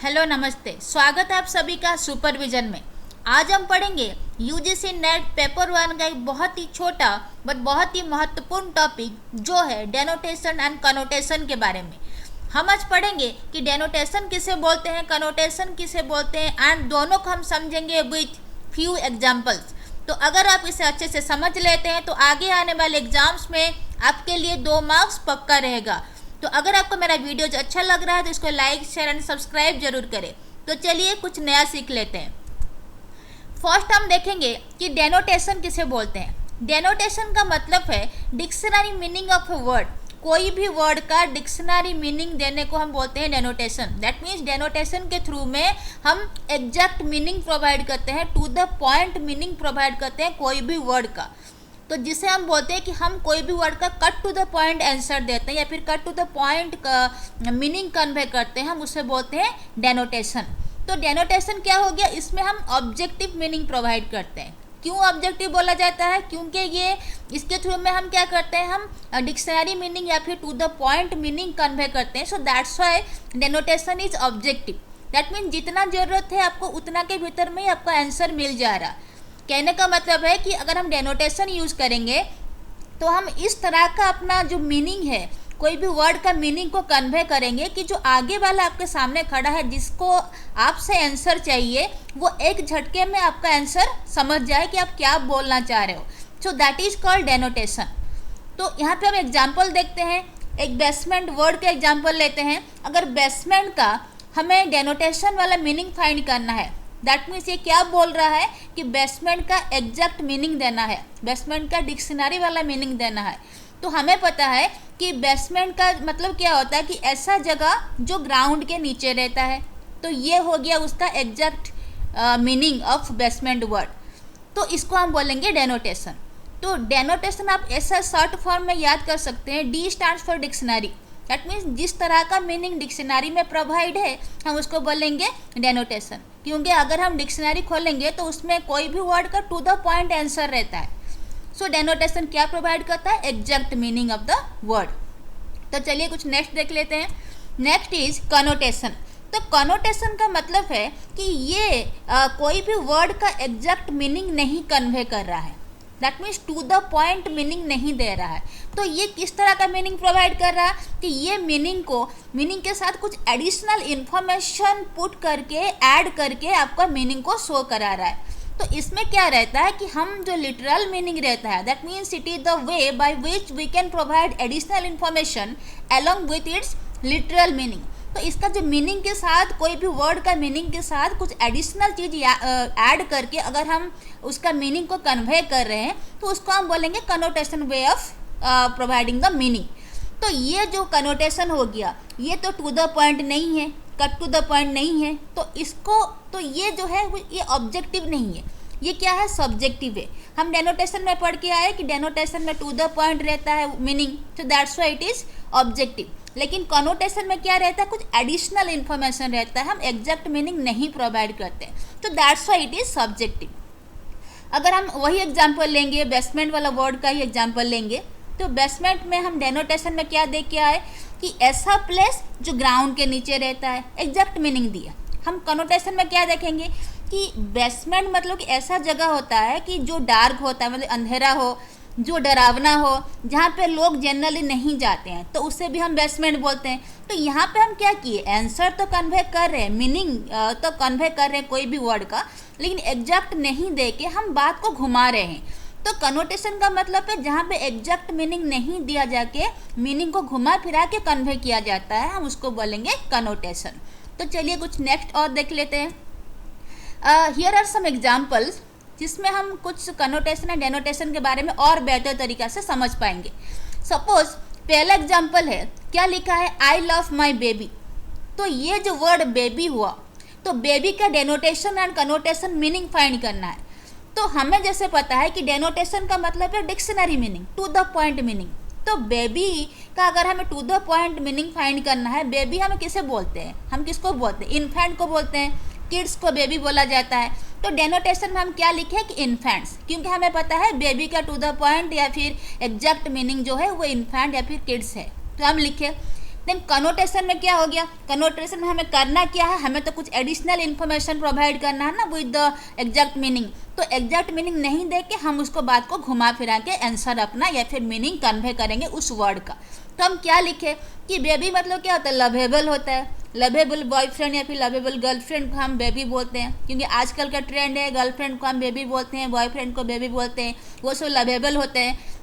Hello नमस्ते, स्वागत है आप सभी का सुपरविजन में। आज हम पढ़ेंगे यूजीसी नेट पेपर 1 का एक बहुत ही छोटा बट बहुत ही महत्वपूर्ण टॉपिक जो है डेनोटेशन एंड कनोटेशन के बारे में। हम आज पढ़ेंगे कि डेनोटेशन किसे बोलते हैं, कनोटेशन किसे बोलते हैं एंड दोनों को हम समझेंगे विथ फ्यू एग्जाम्पल्स। तो अगर आप इसे अच्छे से समझ लेते हैं तो आगे आने वाले एग्जाम्स में आपके लिए 2 मार्क्स पक्का रहेगा। तो अगर आपको मेरा वीडियो अच्छा लग रहा है तो इसको लाइक शेयर एंड सब्सक्राइब जरूर करें। तो चलिए कुछ नया सीख लेते हैं। फर्स्ट हम देखेंगे कि डेनोटेशन किसे बोलते हैं। डेनोटेशन का मतलब है dictionary meaning of a word. कोई भी वर्ड का डिक्शनरी मीनिंग देने को हम बोलते हैं डेनोटेशन। दैट मीन्स डेनोटेशन के थ्रू में हम एग्जैक्ट मीनिंग प्रोवाइड करते हैं, to the point meaning provide करते हैं कोई भी वर्ड का। तो जिसे हम बोलते हैं कि हम कोई भी वर्ड का cut to the point answer देते हैं या फिर कट टू द पॉइंट का मीनिंग कन्वे करते हैं, हम उसे बोलते हैं डेनोटेशन। तो डेनोटेशन क्या हो गया, इसमें हम ऑब्जेक्टिव मीनिंग प्रोवाइड करते हैं। क्यों ऑब्जेक्टिव बोला जाता है? क्योंकि ये इसके थ्रू में हम क्या करते हैं, हम डिक्शनरी मीनिंग या फिर to the point meaning convey करते हैं। So that's why denotation is objective. That means जितना ज़रूरत है आपको उतना के भीतर में ही आपका आंसर मिल जा रहा। कहने का मतलब है कि अगर हम डेनोटेशन यूज़ करेंगे तो हम इस तरह का अपना जो मीनिंग है, कोई भी वर्ड का मीनिंग को कन्वे करेंगे कि जो आगे वाला आपके सामने खड़ा है जिसको आपसे आंसर चाहिए, वो एक झटके में आपका आंसर समझ जाए कि आप क्या बोलना चाह रहे हो। So that is called denotation. तो यहाँ पे हम एग्जाम्पल देखते हैं। एक बेसमेंट वर्ड का एग्जाम्पल लेते हैं। अगर बेसमेंट का हमें डेनोटेशन वाला मीनिंग फाइंड करना है, दैट मीन्स ये क्या बोल रहा है कि बेसमेंट का एग्जैक्ट मीनिंग देना है, बेसमेंट का डिक्शनरी वाला मीनिंग देना है। तो हमें पता है कि बेसमेंट का मतलब क्या होता है कि ऐसा जगह जो ग्राउंड के नीचे रहता है। तो ये हो गया उसका exact meaning of basement word. तो इसको हम बोलेंगे डेनोटेशन। तो डेनोटेशन आप ऐसा शॉर्ट फॉर्म में याद कर सकते हैं, D stands for dictionary. That means जिस तरह का मीनिंग डिक्शनरी में प्रोवाइड है हम उसको बोलेंगे डेनोटेशन। क्योंकि अगर हम डिक्शनरी खोलेंगे तो उसमें कोई भी वर्ड का टू द पॉइंट आंसर रहता है। सो डेनोटेशन क्या प्रोवाइड करता है? Exact meaning of the word. तो चलिए कुछ नेक्स्ट देख लेते हैं। Next is connotation. तो कनोटेशन का मतलब है कि ये कोई भी वर्ड का एग्जैक्ट मीनिंग नहीं कन्वे कर रहा है। That means to the point meaning नहीं दे रहा है। तो ये किस तरह का मीनिंग प्रोवाइड कर रहा है कि ये मीनिंग के साथ कुछ एडिशनल इंफॉर्मेशन पुट करके ऐड करके आपका मीनिंग को शो करा रहा है। तो इसमें क्या रहता है कि हम जो लिटरल मीनिंग रहता है, that means it is the way by which we can provide additional information along with its literal meaning. तो इसका जो मीनिंग के साथ, कोई भी वर्ड का मीनिंग के साथ कुछ एडिशनल चीज़ ऐड करके अगर हम उसका मीनिंग को कन्वे कर रहे हैं तो उसको हम बोलेंगे connotation way of providing the meaning. तो ये जो कनोटेशन हो गया, ये तो टू द पॉइंट नहीं है, कट टू द पॉइंट नहीं है। तो इसको तो ये जो है ये ऑब्जेक्टिव नहीं है, ये क्या है? सब्जेक्टिव है। हम डेनोटेशन में पढ़ के आए कि डेनोटेशन में टू द पॉइंट रहता है मीनिंग, तो that's why it is objective. लेकिन कनोटेशन में क्या रहता है? कुछ एडिशनल इन्फॉर्मेशन रहता है, हम एग्जैक्ट मीनिंग नहीं प्रोवाइड करते, तो that's why it is subjective. अगर हम वही एग्जाम्पल लेंगे, बेसमेंट वाला वर्ड का ही एग्जाम्पल लेंगे, तो बेसमेंट में हम डेनोटेशन में क्या देख के आए कि ऐसा प्लेस जो ग्राउंड के नीचे रहता है, एग्जैक्ट मीनिंग दिया। हम कनोटेशन में क्या देखेंगे कि बेसमेंट मतलब कि ऐसा जगह होता है कि जो डार्क होता है, मतलब अंधेरा हो, जो डरावना हो, जहाँ पे लोग जनरली नहीं जाते हैं, तो उसे भी हम बेसमेंट बोलते हैं। तो यहाँ पे हम क्या किए, आंसर तो कन्वे कर रहे हैं, मीनिंग तो कन्वे कर रहे हैं कोई भी वर्ड का, लेकिन एग्जैक्ट नहीं दे के हम बात को घुमा रहे हैं। तो कनोटेशन का मतलब है जहाँ पे एग्जैक्ट मीनिंग नहीं दिया जाके मीनिंग को घुमा फिरा के कन्वे किया जाता है, हम उसको बोलेंगे कनोटेशन। तो चलिए कुछ नेक्स्ट और देख लेते हैं। हियर आर सम एग्जाम्पल्स जिसमें हम कुछ कनोटेशन एंड डेनोटेशन के बारे में और बेहतर तरीक़ा से समझ पाएंगे। सपोज पहला एग्जाम्पल है, क्या लिखा है? I love my baby. तो ये जो वर्ड बेबी हुआ, तो बेबी का डेनोटेशन एंड कनोटेशन मीनिंग फाइंड करना है। तो हमें जैसे पता है कि डेनोटेशन का मतलब है dictionary meaning, to the point meaning. तो बेबी का अगर हमें to the point meaning find करना है, बेबी हमें किसे बोलते हैं? हम किसको बोलते हैं? इन्फेंट को बोलते हैं, किड्स को बेबी बोला जाता है। तो डेनोटेशन में हम क्या लिखे कि इन्फेंट्स, क्योंकि हमें पता है बेबी का टू द पॉइंट या फिर एग्जैक्ट मीनिंग जो है वो इन्फेंट या फिर किड्स है। तो हम लिखे देन कनोटेशन में क्या हो गया, कनोटेशन में हमें करना क्या है, हमें तो कुछ एडिशनल इन्फॉर्मेशन प्रोवाइड करना है ना विद द एग्जैक्ट मीनिंग। तो एग्जैक्ट मीनिंग नहीं दे के हम उसको बात को घुमा फिरा के आंसर अपना या फिर मीनिंग कन्वे करेंगे उस वर्ड का। तो हम क्या लिखे कि बेबी मतलब क्या होता है, लवेबल होता है, लवेबल बॉयफ्रेंड या फिर लवेबल गर्लफ्रेंड को हम बेबी बोलते हैं, क्योंकि आजकल का ट्रेंड है गर्लफ्रेंड को हम बेबी बोलते हैं, बॉयफ्रेंड को बेबी बोलते हैं, वो सब लवेबल होते हैं।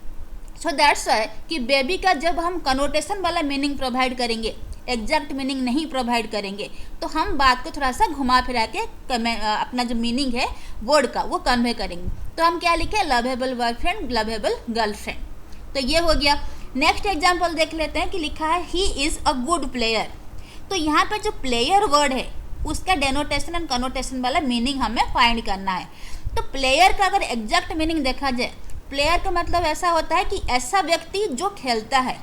सो दैट्स वाई कि बेबी का जब हम कनोटेशन वाला मीनिंग प्रोवाइड करेंगे, एग्जैक्ट मीनिंग नहीं प्रोवाइड करेंगे, तो हम बात को थोड़ा सा घुमा फिरा के अपना जो मीनिंग है वर्ड का वो कन्वे करेंगे। तो हम क्या लिखे, लवेबल बॉयफ्रेंड, लवेबल गर्लफ्रेंड। तो ये हो गया। नेक्स्ट एग्जाम्पल देख लेते हैं कि लिखा है he is a good player. तो यहाँ पे जो प्लेयर वर्ड है उसका डेनोटेशन एंड कनोटेशन वाला मीनिंग हमें फाइंड करना है। तो प्लेयर का अगर एग्जैक्ट मीनिंग देखा जाए, प्लेयर का मतलब ऐसा होता है कि ऐसा व्यक्ति जो खेलता है,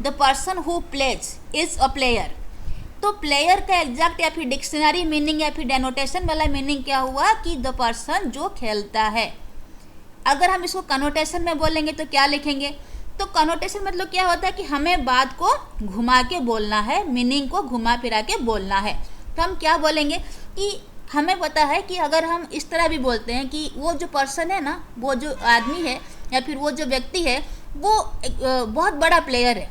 the person who plays is a player. तो प्लेयर का एग्जैक्ट या फिर डिक्शनरी मीनिंग या फिर डेनोटेशन वाला मीनिंग क्या हुआ कि द पर्सन जो खेलता है। अगर हम इसको कनोटेशन में बोलेंगे तो क्या लिखेंगे, तो कनोटेशन मतलब क्या होता है कि हमें बात को घुमा के बोलना है, मीनिंग को घुमा फिरा के बोलना है। तो हम क्या बोलेंगे कि हमें पता है कि अगर हम इस तरह भी बोलते हैं कि वो जो पर्सन है ना, वो जो आदमी है या फिर वो जो व्यक्ति है वो एक बहुत बड़ा प्लेयर है।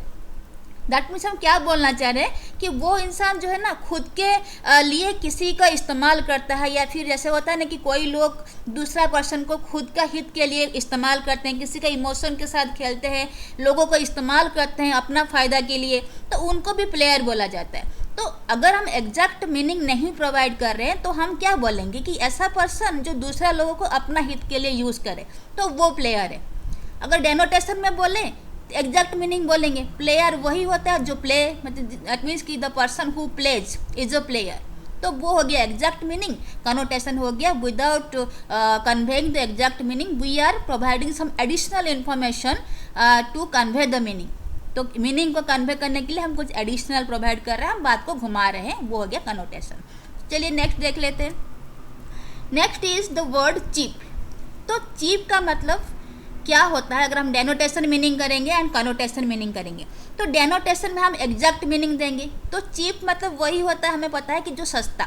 दैट मीन्स हम क्या बोलना चाह रहे हैं कि वो इंसान जो है ना खुद के लिए किसी का इस्तेमाल करता है, या फिर जैसे होता है ना कि कोई लोग दूसरा पर्सन को खुद का हित के लिए इस्तेमाल करते हैं, किसी का इमोशन के साथ खेलते हैं, लोगों को इस्तेमाल करते हैं अपना फ़ायदा के लिए, तो उनको भी प्लेयर बोला जाता है। तो अगर हम एग्जैक्ट मीनिंग नहीं प्रोवाइड कर रहे हैं तो हम क्या बोलेंगे कि ऐसा पर्सन जो दूसरा लोगों को अपना हित के लिए यूज़ करे तो वो प्लेयर है। अगर डेनोटेशन में बोलें एग्जैक्ट मीनिंग बोलेंगे, प्लेयर वही होता है जो प्ले, मतलब दैट मीन्स कि the person who plays is a player. तो वो हो गया एग्जैक्ट मीनिंग। कनोटेशन हो गया without conveying the exact meaning we are providing some additional information to convey the meaning. तो मीनिंग को कन्वे करने के लिए हम कुछ एडिशनल प्रोवाइड कर रहे हैं, हम बात को घुमा रहे हैं, वो हो गया कनोटेशन। चलिए नेक्स्ट देख लेते हैं। Next is the word cheap. तो चीप का मतलब क्या होता है, अगर हम डेनोटेशन मीनिंग करेंगे एंड कनोटेशन मीनिंग करेंगे। तो डेनोटेशन में हम एग्जैक्ट मीनिंग देंगे, तो चीप मतलब वही होता है, हमें पता है कि जो सस्ता,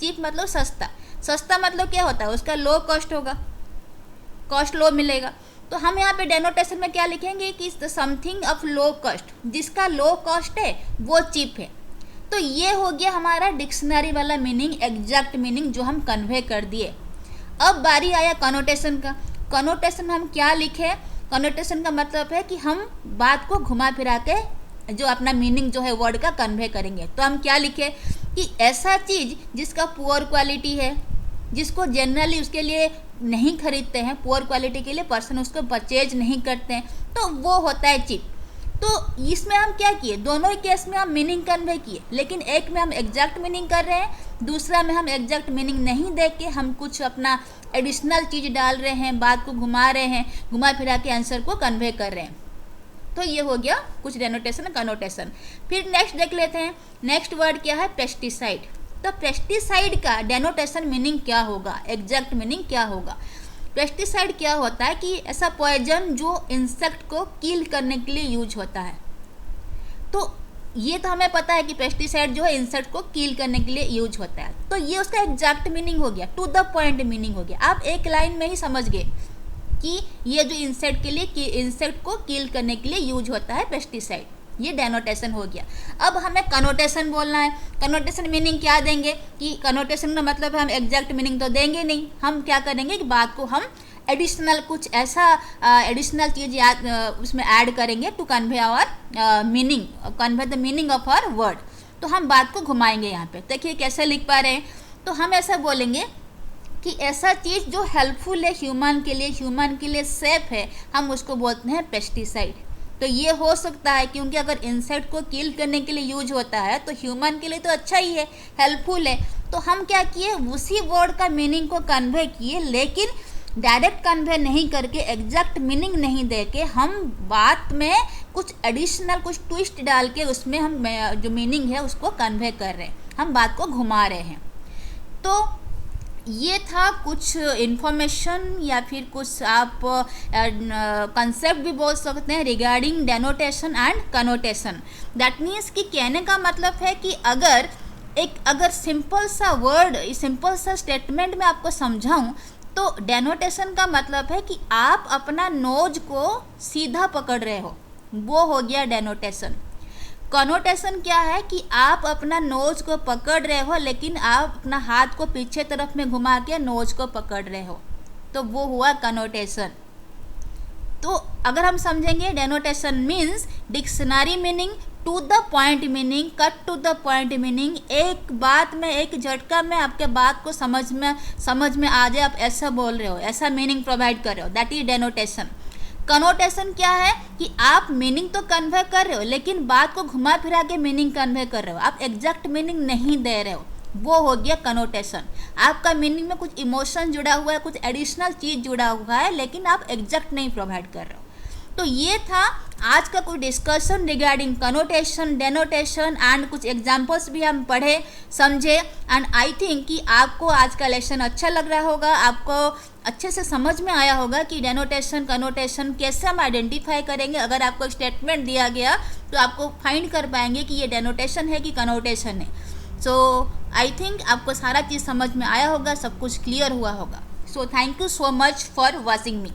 चीप मतलब सस्ता। सस्ता मतलब क्या होता है, उसका लो कॉस्ट होगा, कॉस्ट लो मिलेगा। तो हम यहाँ पे डेनोटेशन में क्या लिखेंगे कि समथिंग ऑफ लो कॉस्ट, जिसका लो कॉस्ट है वो चीप है। तो ये हो गया हमारा डिक्शनरी वाला मीनिंग, एग्जैक्ट मीनिंग जो हम कन्वे कर दिए। अब बारी आया कनोटेशन का। कनोटेशन में हम क्या लिखे, कनोटेशन का मतलब है कि हम बात को घुमा फिरा के जो अपना मीनिंग जो है वर्ड का कन्वे करेंगे। तो हम क्या लिखे कि ऐसा चीज़ जिसका पुअर क्वालिटी है, जिसको जनरली उसके लिए नहीं खरीदते हैं, पुअर क्वालिटी के लिए पर्सन उसको परचेज नहीं करते हैं, तो वो होता है चीप। तो इसमें हम क्या किए, दोनों ही केस में हम मीनिंग कन्वे किए, लेकिन एक में हम एग्जैक्ट मीनिंग कर रहे हैं, दूसरा में हम एग्जैक्ट मीनिंग नहीं दे के हम कुछ अपना एडिशनल चीज़ डाल रहे हैं, बात को घुमा रहे हैं, घुमा फिरा के आंसर को कन्वे कर रहे हैं। तो ये हो गया कुछ डेनोटेशन कनोटेशन। फिर नेक्स्ट देख लेते हैं। नेक्स्ट वर्ड क्या है, पेस्टिसाइड। तो पेस्टिसाइड का डेनोटेशन मीनिंग क्या होगा, एग्जैक्ट मीनिंग क्या होगा। पेस्टिसाइड क्या होता है कि ऐसा पॉइजन जो इंसेक्ट को किल करने के लिए यूज होता है। तो ये तो हमें पता है कि पेस्टिसाइड जो है इंसेक्ट को किल करने के लिए यूज होता है। तो ये उसका एग्जैक्ट मीनिंग हो गया, टू द पॉइंट मीनिंग हो गया। आप एक लाइन में ही समझ गए कि ये जो इंसेक्ट के लिए, इंसेक्ट को किल करने के लिए यूज होता है पेस्टिसाइड, ये डेनोटेशन हो गया। अब हमें कनोटेशन बोलना है। कनोटेशन मीनिंग क्या देंगे कि कनोटेशन का मतलब हम एग्जैक्ट मीनिंग तो देंगे नहीं, हम क्या करेंगे कि बात को हम एडिशनल कुछ ऐसा एडिशनल चीज़ याद उसमें ऐड करेंगे to convey our meaning, convey the meaning of our word. तो हम बात को घुमाएंगे यहाँ पे। देखिए कैसे लिख पा रहे हैं। तो हम ऐसा बोलेंगे कि ऐसा चीज़ जो हेल्पफुल है ह्यूमन के लिए सेफ है, हम उसको बोलते हैं पेस्टिसाइड। तो ये हो सकता है क्योंकि अगर इंसेक्ट को किल करने के लिए यूज होता है तो ह्यूमन के लिए तो अच्छा ही है, हेल्पफुल है। तो हम क्या किए, उसी वर्ड का मीनिंग को कन्वे किए, लेकिन डायरेक्ट कन्वे नहीं करके, एग्जैक्ट मीनिंग नहीं दे के, हम बात में कुछ एडिशनल कुछ ट्विस्ट डाल के उसमें हम जो मीनिंग है उसको कन्वे कर रहे हैं, हम बात को घुमा रहे हैं। तो ये था कुछ इन्फॉर्मेशन या फिर कुछ आप कंसेप्ट भी बोल सकते हैं regarding denotation and connotation. That means कि कहने का मतलब है कि अगर सिंपल सा वर्ड, सिंपल सा स्टेटमेंट में आपको समझाऊं तो डेनोटेशन का मतलब है कि आप अपना नोज को सीधा पकड़ रहे हो, वो हो गया डेनोटेशन। कनोटेशन क्या है कि आप अपना नोज को पकड़ रहे हो लेकिन आप अपना हाथ को पीछे तरफ में घुमा के नोज को पकड़ रहे हो, तो वो हुआ कनोटेशन। तो अगर हम समझेंगे denotation means dictionary meaning, to the point meaning, cut to the point meaning, एक बात में एक झटका में आपके बात को समझ में आ जाए, आप ऐसा बोल रहे हो, ऐसा मीनिंग प्रोवाइड कर रहे हो, दैट इज डेनोटेशन। कनोटेशन क्या है कि आप मीनिंग तो कन्वे कर रहे हो लेकिन बात को घुमा फिरा के मीनिंग कन्वे कर रहे हो, आप एग्जैक्ट मीनिंग नहीं दे रहे हो, वो हो गया कनोटेशन। आपका मीनिंग में कुछ इमोशन जुड़ा हुआ है, कुछ एडिशनल चीज़ जुड़ा हुआ है लेकिन आप एग्जैक्ट नहीं प्रोवाइड कर रहे हो। तो ये था आज का कुछ डिस्कशन रिगार्डिंग कनोटेशन, डेनोटेशन एंड कुछ एग्जांपल्स भी हम पढ़े समझे। एंड आई थिंक कि आपको आज का लेसन अच्छा लग रहा होगा, आपको अच्छे से समझ में आया होगा कि डेनोटेशन कनोटेशन कैसे हम आइडेंटिफाई करेंगे। अगर आपको एक स्टेटमेंट दिया गया तो आपको फाइंड कर पाएंगे कि ये डेनोटेशन है कि कनोटेशन है। सो आई थिंक आपको सारा चीज़ समझ में आया होगा, सब कुछ क्लियर हुआ होगा। So thank you so much for watching me.